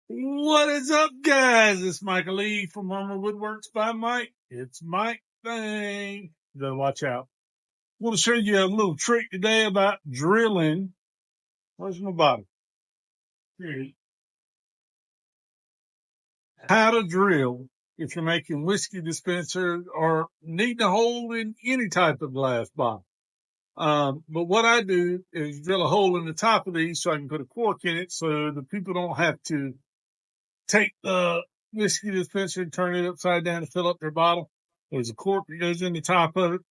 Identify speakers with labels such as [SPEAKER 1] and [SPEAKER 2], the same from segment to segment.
[SPEAKER 1] What is up, guys? It's Michael Lee from Woodworks by Mike. It's Mike thing. You gotta watch out. I want to show you a little trick today about drilling. Where's my bottle? Here. How to drill if you're making whiskey dispensers or need to hold in any type of glass bottle. But what I do is drill a hole in the top of these so I can put a cork in it so the people don't have to take the whiskey dispenser and turn it upside down to fill up their bottle. There's a cork that goes in the top of it.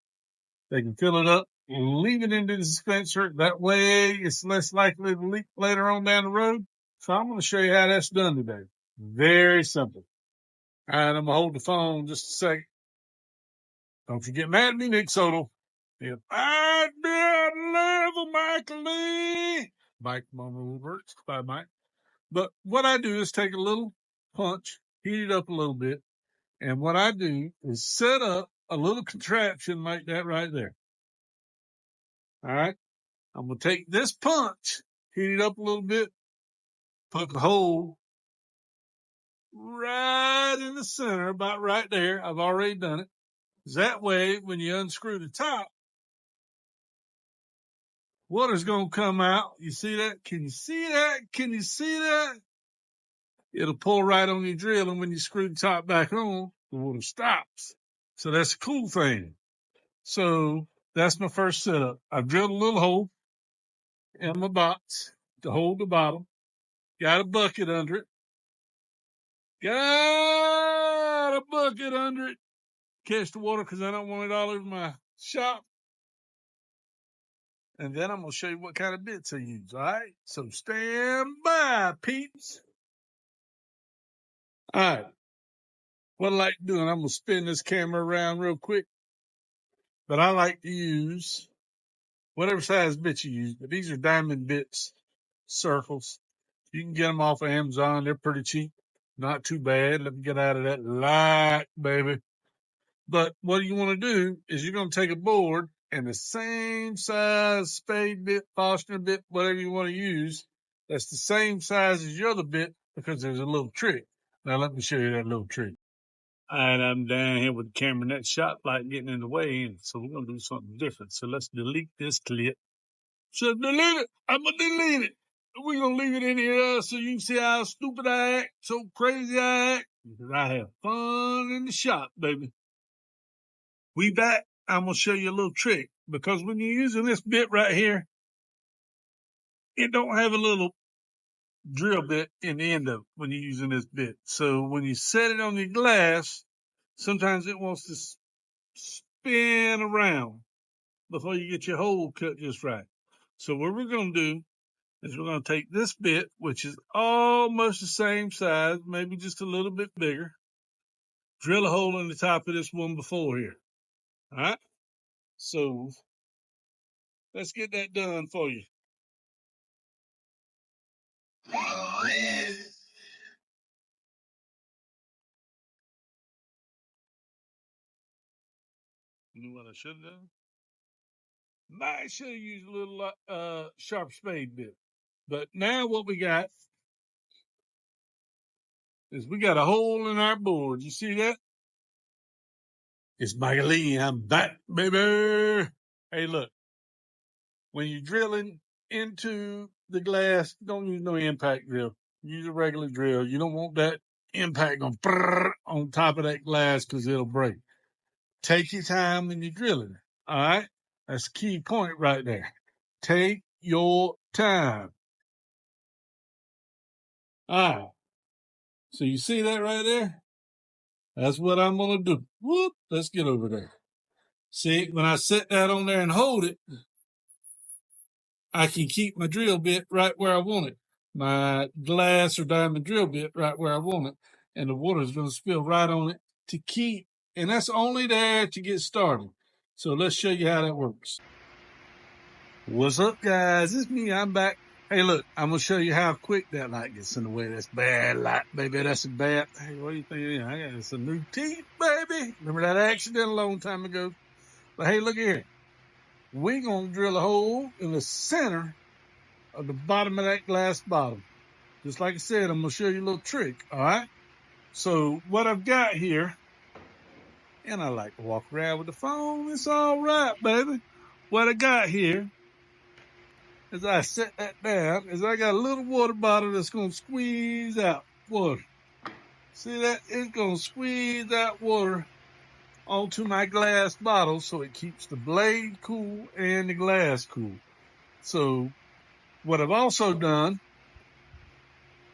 [SPEAKER 1] They can fill it up, leave it in the dispenser. That way it's less likely to leak later on down the road. So I'm going to show you how that's done today. Very simple. All right, I'm going to hold the phone just a second. Don't you get mad at me, Nick Soto. If I'd be a level Michael Lee. Mike Mama works by Mike. But what I do is take a little punch, heat it up a little bit, and what I do is set up a little contraption like that right there. All right? I'm going to take this punch, heat it up a little bit, put the hole right in the center, about right there. I've already done it. That way, when you unscrew the top, water's going to come out. You see that? Can you see that? Can you see that? It'll pull right on your drill, and when you screw the top back on, the water stops. So that's a cool thing. So that's my first setup. I've drilled a little hole in my box to hold the bottom. Got a bucket under it. Got a bucket under it. Catch the water because I don't want it all over my shop. And then I'm going to show you what kind of bits I use. All right. So stand by, peeps. All right. What I like doing, I'm going to spin this camera around real quick. But I like to use whatever size bit you use. But these are diamond bits, circles. You can get them off of Amazon. They're pretty cheap. Not too bad. Let me get out of that light, baby. But what you want to do is you're going to take a board and the same size spade bit, Foster bit, whatever you want to use, that's the same size as your other bit because there's a little trick. Now let me show you that little trick. All right, I'm down here with the camera and that shot light getting in the way, and so we're going to do something different. So let's delete this clip. So delete it. I'm going to delete it. We're going to leave it in here so you can see how stupid I act, so crazy I act. Because I have fun in the shop, baby. We back. I'm going to show you a little trick. Because when you're using this bit right here, it don't have a little drill bit in the end of it when you're using this bit. So when you set it on your glass, sometimes it wants to spin around before you get your hole cut just right. So what we're going to do is we're going to take this bit, which is almost the same size, maybe just a little bit bigger, drill a hole in the top of this one before here. All right? So let's get that done for you. You know what I should have done? I should have used a little sharp spade bit. But now what we got is we got a hole in our board. You see that? It's Michael Lee. I'm back, baby. Hey, look. When you're drilling into the glass, don't use no impact drill. Use a regular drill. You don't want that impact going on top of that glass because it'll break. Take your time when you're drilling. All right? That's the key point right there. Take your time. All right. So you see that right there? That's what I'm going to do. Whoop. Let's get over there. See, when I set that on there and hold it, I can keep my drill bit right where I want it. My glass or diamond drill bit right where I want it. And the water is going to spill right on it to keep. And that's only there to get started. So let's show you how that works. What's up, guys? It's me. I'm back. Hey, look, I'm going to show you how quick that light gets in the way. That's bad light, baby. That's a bad. Hey, what do you think? I got some new teeth, baby. Remember that accident a long time ago? But hey, look here. We're going to drill a hole in the center of the bottom of that glass bottle. Just like I said, I'm going to show you a little trick, all right? So what I've got here, and I like to walk around with the phone. It's all right, baby. What I got here, as I set that down, is I got a little water bottle that's going to squeeze out water. See that? It's going to squeeze out water onto my glass bottle so it keeps the blade cool and the glass cool. So what I've also done,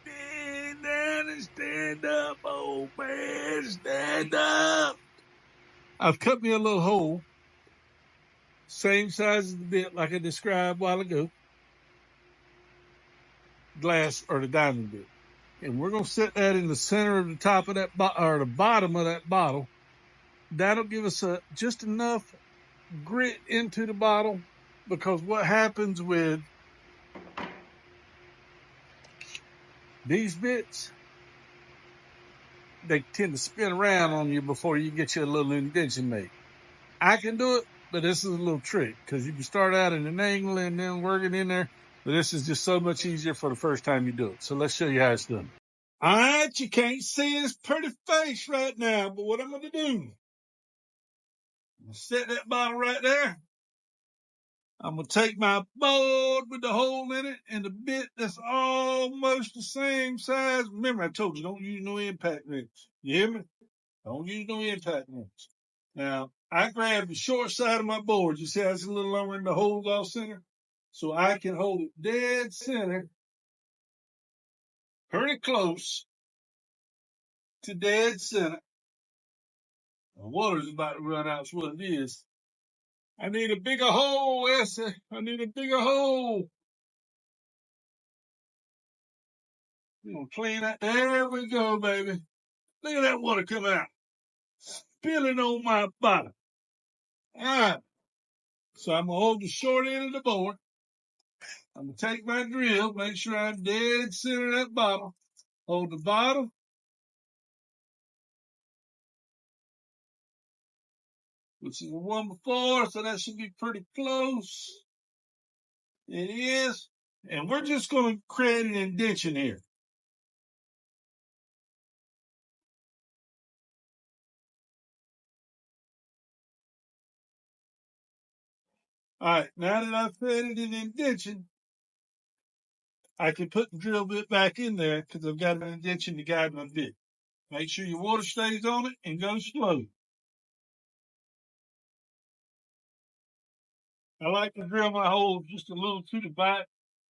[SPEAKER 1] stand down and stand up, old man, stand up. I've cut me a little hole, same size as the bit like I described a while ago, glass or the diamond bit. And we're going to set that in the center of the top of that, or the bottom of that bottle. That'll give us just enough grit into the bottle, because what happens with these bits, they tend to spin around on you before you get your little indentation made. I can do it, but this is a little trick, because you can start out in an angle and then work it in there, but this is just so much easier for the first time you do it. So let's show you how it's done. All right, you can't see his pretty face right now, but what I'm going to do, set that bottle right there. I'm going to take my board with the hole in it and the bit that's almost the same size. Remember, I told you, don't use no impact wrench. You hear me? Don't use no impact wrench. Now, I grabbed the short side of my board. You see how it's a little lower in the holes off center? So I can hold it dead center, pretty close to dead center. The water's about to run out, is what it is. I need a bigger hole, Essie. I need a bigger hole. We're going to clean that. There we go, baby. Look at that water coming out. Spilling on my bottom. All right. So I'm going to hold the short end of the board. I'm going to take my drill, make sure I'm dead center of that bottle. Hold the bottom. Which is the one before, so that should be pretty close. It is. And we're just going to create an indentation here. All right, now that I've created an indentation, I can put the drill bit back in there because I've got an indentation to guide my bit. Make sure your water stays on it and go slow. I like to drill my holes just a little to the back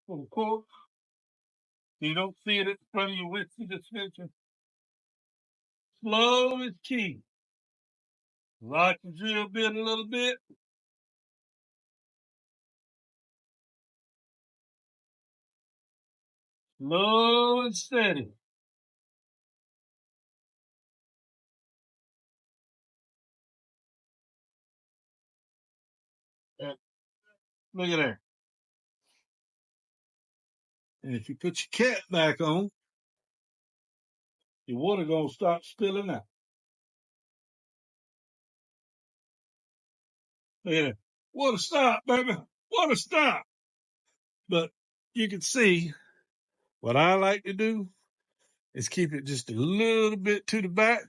[SPEAKER 1] for the cork. You don't see it at the front of your whiskey dispenser. Slow is key. Lock the drill bit a little bit. Slow and steady. Look at there. And if you put your cap back on, your water gonna start spilling out. Look at that. Water stop, baby. Water stop. But you can see what I like to do is keep it just a little bit to the back.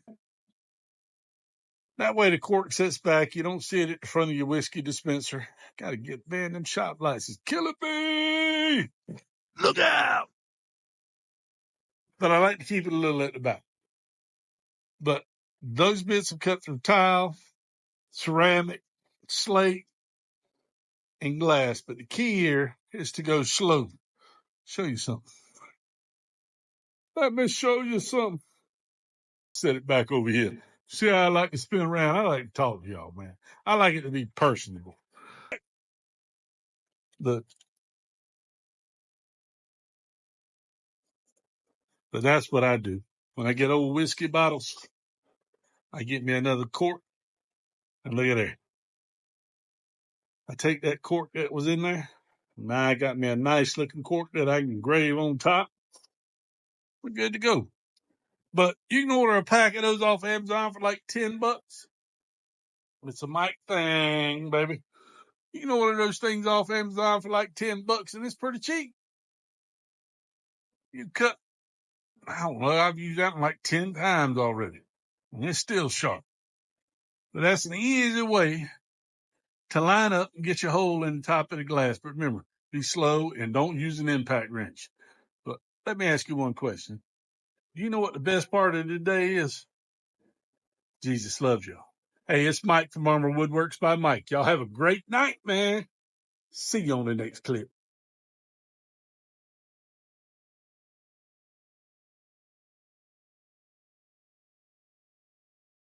[SPEAKER 1] That way the cork sits back. You don't see it at the front of your whiskey dispenser. Gotta get, man, them shop lights is killing me. Look out. But I like to keep it a little at the back. But those bits are cut from tile, ceramic, slate, and glass. But the key here is to go slow. Show you something. Let me show you something. Set it back over here. See how I like to spin around? I like to talk to y'all, man. I like it to be personable. But that's what I do. When I get old whiskey bottles, I get me another cork, and look at there. I take that cork that was in there. Now I got me a nice looking cork that I can engrave on top. We're good to go. But you can order a pack of those off Amazon for like $10. It's a mic thing, baby. You can order those things off Amazon for like $10, and it's pretty cheap. You cut, I don't know, I've used that one like 10 times already. And it's still sharp. But that's an easy way to line up and get your hole in the top of the glass. But remember, be slow and don't use an impact wrench. But let me ask you one question. Do you know what the best part of the day is? Jesus loves y'all. Hey, it's Mike from Woodworks by Mike. Y'all have a great night, man. See you on the next clip.